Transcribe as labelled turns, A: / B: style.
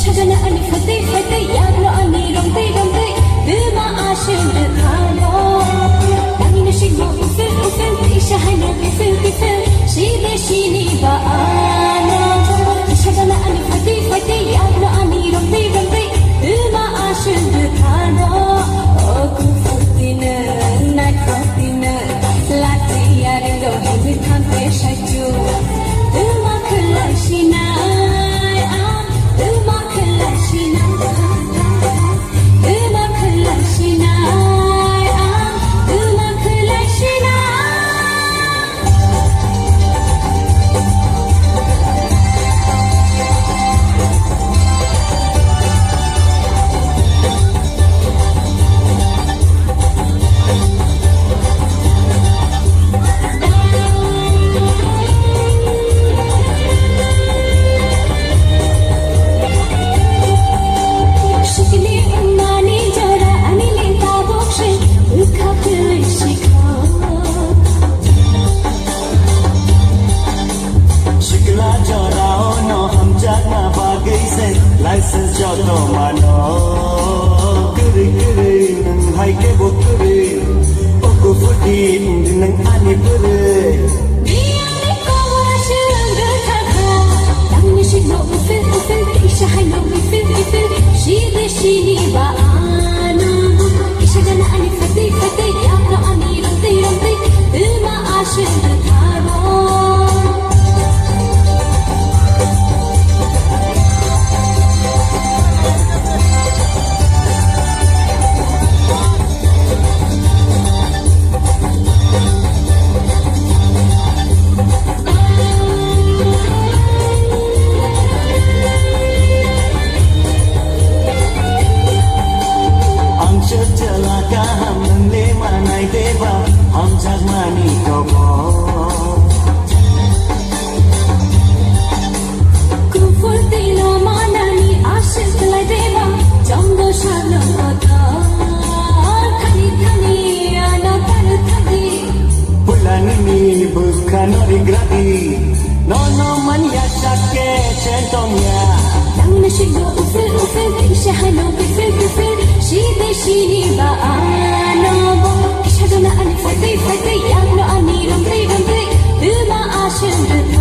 A: إشهدنا أن فتي فتي يابلو أني رمتي رمتي بما عاشم الخالو دعني نشيد وفل وفل إشهدنا بفل بفل شيدي شيني بأنا إشهدنا أن فتي فتي يابلو أني رمتي رمتي بما عاشم الخالو كفوتنا نكفتنا لا تيارو هذي كان تشجو بما كل شينا
B: license joto mano kiri kiri nang hai ke bokuri oku futi nang ani pure
A: biang ko shang ga tha dang ni shi no ufil ufil isha hai no ufil ufil shi de shi ni ba ana isha gana ani fati fati ya ra ani ramti ramti dil ma aashin tharo
B: हम जगमानी कबो
A: कुफुती नो मानानी आशिक लाई देवा जंगो शालो कथा थनी थनी आना कर थनी
B: पुलानी ni bukan origradi nono mania sake centongnya
A: dang na shigo ufil ufil isha halo bifil bifil shi de shi ni ba ana bo إشهدنا أن فتي فتي يابلو أني رمتي رمتي بما عاشم